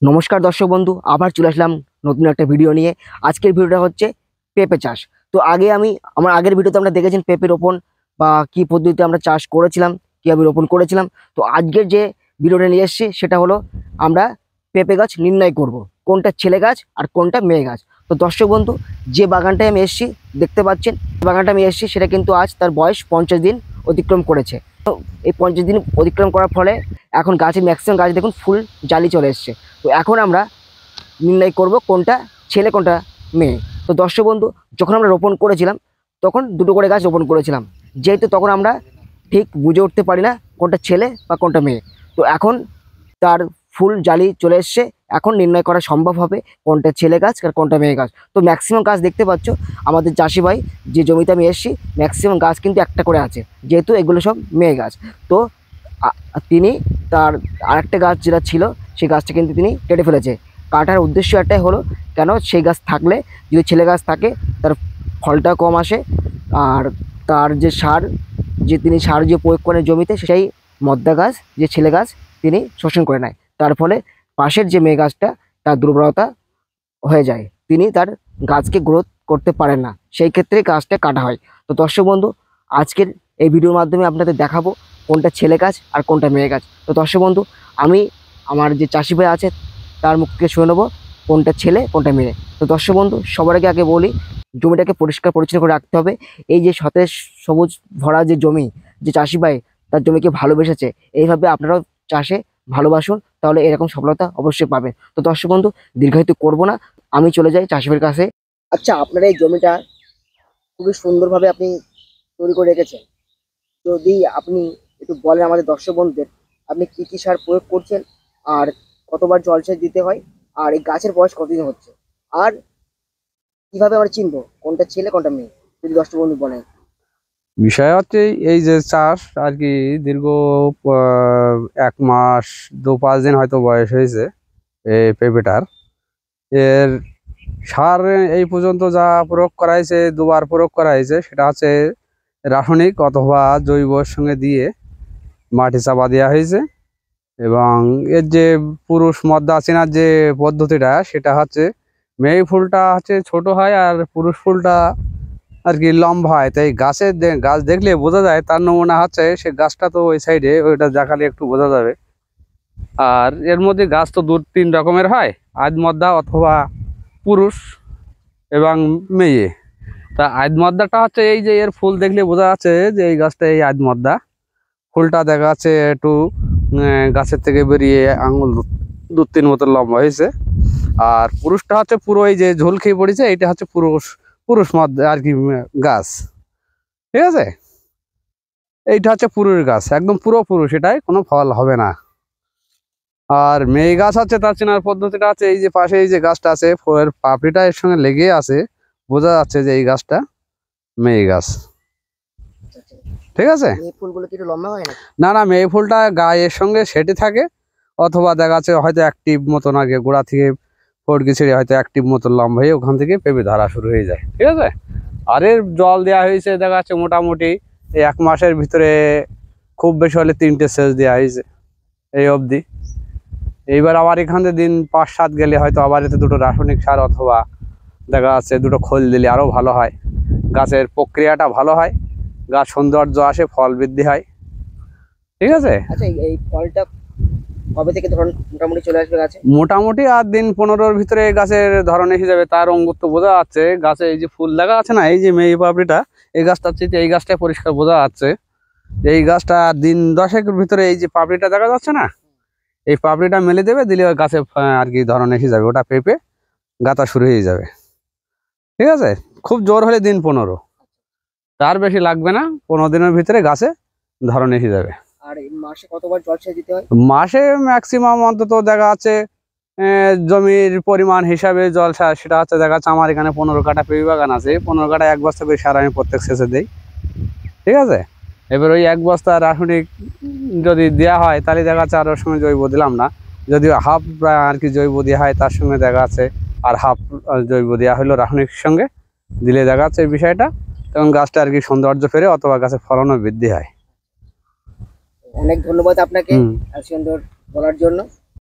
নমস্কার দর্শক বন্ধু, আবার চলে আসলাম নতুন একটা ভিডিও নিয়ে। আজকের ভিডিওটা হচ্ছে পেঁপে চাষ। তো আমার আগের ভিডিওতে আমরা দেখেছেন পেঁপে রোপণ বা কি পদ্ধতিতে আমরা চাষ করেছিলাম, কীভাবে রোপণ করেছিলাম। তো আজকের যে ভিডিওটা নিয়ে এসেছি সেটা হলো আমরা পেঁপে গাছ নির্ণয় করব কোনটা ছেলে গাছ আর কোনটা মেয়ে গাছ। তো দর্শক বন্ধু, যে বাগানটায় আমি এসেছি দেখতে পাচ্ছেন, বাগানটা আমি এসেছি সেটা কিন্তু আজ তার বয়স 50 দিন অতিক্রম করেছে। তো এই 50 দিন অতিক্রম করার ফলে এখন গাছের ম্যাক্সিমাম গাছ দেখুন ফুল জালি চলে এসছে। তো এখন আমরা নির্ণয় করব কোনটা ছেলে কোনটা মেয়ে। তো দর্শক বন্ধু, যখন আমরা রোপণ করেছিলাম তখন দুটো করে গাছ রোপণ করেছিলাম, যেহেতু তখন আমরা ঠিক বুঝে উঠতে পারি না কোনটা ছেলে বা কোনটা মেয়ে। তো এখন তার ফুল জালি চলে এসছে, এখন নির্ণয় করা সম্ভব হবে কোনটা ছেলে গাছ আর কোনটা মেয়ে গাছ। তো ম্যাক্সিমাম গাছ দেখতে পাচ্ছ আমাদের চাষি ভাই যে জমিতে আমি এসেছি ম্যাক্সিমাম গাছ কিন্তু একটা করে আছে, যেহেতু এগুলো সব মেয়ে গাছ। তো তিনি তার আরেকটা গাছ যেটা ছিল সেই গাছটা কিন্তু তিনি কেটে ফেলেছে। কাটার উদ্দেশ্য একটাই হলো, কেন সেই গাছ থাকলে যদি ছেলে গাছ থাকে তার ফলটা কম আসে, আর তার যে তিনি সার যে প্রয়োগ করেন জমিতে সেই মদ্দা গাছ যে ছেলে গাছ তিনি শোষণ করে নেয়, তার ফলে পাশের যে মেয়ে গাছটা তার দুর্বলতা হয়ে যায়, তিনি তার গাছকে গ্রোথ করতে পারেন না, সেই ক্ষেত্রে গাছটা কাটা হয়। তো দর্শক বন্ধু, আজকের এই ভিডিওর মাধ্যমে আপনাদের দেখাবো কোনটা ছেলে গাছ আর কোনটা মেয়ে গাছ। তো দর্শক বন্ধু, আমি আমার যে চাষি ভাই আছে তার মুখ থেকে শুনে নেবো কোনটা ছেলে কোনটা মেয়ে। তো দর্শক বন্ধু, সবার আগে বলি জমিটাকে পরিষ্কার পরিচ্ছন্ন করে রাখতে হবে। এই যে সতেজ সবুজ ভরা যে জমি, যে চাষি ভাই তার জমিকে ভালোবেসেছে, এইভাবে আপনারাও চাষে ভালোবাসুন, তাহলে এরকম সফলতা অবশ্যই পাবেন। তো দর্শক বন্ধু, দীর্ঘায়িত করবো না, আমি চলে যাই চাষি ভাইয়ের কাছে। আচ্ছা, আপনার এই জমিটা খুবই সুন্দরভাবে আপনি তৈরি করে রেখেছেন, যদি আপনি একটু বলেন আমাদের দর্শক বন্ধুদের আপনি কি কি সার প্রয়োগ করছেন, আর কতবার জলসেচ দিতে হয়, আর এই গাছের বয়স কতদিন হচ্ছে, আর কিভাবে আমরা চিনবো কোনটা ছেলে কোনটা মেয়ে, যদি দর্শক বন্ধু বলেন। বিষয় হচ্ছে এই যে চাষ আর কি দীর্ঘ 1 মাস 2-5 দিন হয়তো বয়স হয়েছে এই পেঁপেটার। এর সার এই পর্যন্ত যা প্রয়োগ করা হয়েছে, 2বার প্রয়োগ করা হয়েছে, সেটা হচ্ছে রাসায়নিক অথবা জৈবর সঙ্গে দিয়ে মাটি চাপা দেওয়া হয়েছে। এবং এর যে পুরুষ মদ্দা চেনার যে পদ্ধতিটা সেটা হচ্ছে মেয়ে ফুলটা হচ্ছে ছোট হয় আর পুরুষ ফুলটা আর কি লম্বা হয়। তাই গাছ দেখলে বোঝা যায়, তার নমুনা হচ্ছে সে গাছটা তো ওই সাইডে, ওইটা দেখালে একটু বোঝা যাবে। আর এর মধ্যে গাছ তো 2-3 রকমের হয়, আধমদ্দা অথবা পুরুষ এবং মেয়ে। তা আধমদ্দাটা হচ্ছে এই যে এর ফুল দেখলে বোঝা যাচ্ছে যে এই গাছটা এই আধমদ্দা। ফুলটা দেখা যাচ্ছে একটু গাছের থেকে বেরিয়ে আঙুল 2-3 মতো লম্বা হয়েছে। আর পুরুষটা হচ্ছে পুরো এই যে ঝোল খেয়ে পড়েছে, এটা হচ্ছে পুরুষ পুরুষ মদ্দা আর কি গাছ। ঠিক আছে, এইটা হচ্ছে পুরুষ গাছ, একদম পুরো পুরুষ, এটাই কোনো ফল হবে না। আর মেয়ে গাছ হচ্ছে তার চেনার পদ্ধতিটা আছে এই যে পাশে এই যে গাছটা আছে, ফলের পাপড়িটা এর সঙ্গে লেগে আছে, বোঝা যাচ্ছে যে এই গাছটা মেয়ে গাছ। ঠিক আছে, এই ফুলগুলো কি একটু লম্বা হয় না? না না, মেয়ে ফুলটা গায়ের সঙ্গে সেটে থাকে, অথবা দেখা যাচ্ছে হয়তো অ্যাক্টিভ মতন আগে গোড়া থেকে ফটকে ছেড়ে হয়তো অ্যাক্টিভ মতন লম্বা হয়ে ওখান থেকে পেঁপে ধরা শুরু হয়ে যায়। ঠিক আছে, আর এর জল দেওয়া হয়েছে দেখা যাচ্ছে মোটামুটি এই 1 মাসের ভিতরে খুব বেশি হলে 3টে সেচ দেওয়া হয়েছে এই অবধি। এইবার আবার এখান থেকে দিন 5-7 গেলে হয়তো আবার এতে 2টো রাসায়নিক সার অথবা দেখা যাচ্ছে 2টো খোল দিলে আরও ভালো হয়, গাছের প্রক্রিয়াটা ভালো হয়, গাছ সৌন্দর্য আসে, ফল বৃদ্ধি হয়। ঠিক আছে, আচ্ছা, এই ফলটা কবে থেকে ধরুন মোটামুটি চলে আসবে গাছে? মোটামুটি আর দিন 15-র ভিতরে গাছের ধরনের হিসাবে তার অঙ্গুত্ব বোঝা যাচ্ছে। গাছে এই যে ফুল দেখা আছে না, এই যে মেয়ে পাপড়িটা, এই গাছটার চেয়ে এই গাছটাই পরিষ্কার বোঝা যাচ্ছে। এই গাছটা দিন 10-এর ভিতরে এই যে পাপড়িটা দেখা যাচ্ছে না, এই পাপড়িটা মেলে দেবে, দিলে ওই গাছে আর কি ধরনের হিসাবে ওটা পেঁপে গাঁথা শুরু হয়ে যাবে। ঠিক আছে, খুব জোর হলে দিন 15, তার বেশি লাগবে না, 15 দিনের ভিতরে গাছে ধরনের হিসাবে। আর এই মাসে কতবার জলসেচ দিতে হয়? মাসে ম্যাক্সিমাম অন্তত দেখা যাচ্ছে জমির পরিমাণ হিসাবে জল সার, সেটা হচ্ছে দেখা যাচ্ছে আমার এখানে 15 কাঠা পেঁপে বাগান আছে, 15 কাঠা 1 বস্তা করে সার আমি প্রত্যেক সেচে দিই। ঠিক আছে, এবার ওই 1 বস্তা রাসায়নিক যদি দেওয়া হয় তাহলে দেখা যাচ্ছে আর ওর সঙ্গে জৈব দিলাম না, যদি হাফ আর কি জৈব দেওয়া হয় তার সঙ্গে দেখা যাচ্ছে আর হাফ জৈব দেওয়া হলো রাসায়নিকের সঙ্গে দিলে দেখা যাচ্ছে এই বিষয়টা, তখন গাছটা আর কি সৌন্দর্য ফেরে অথবা গাছের ফলনও বৃদ্ধি হয়। অনেক ধন্যবাদ আপনাকে সুন্দর বলার জন্য।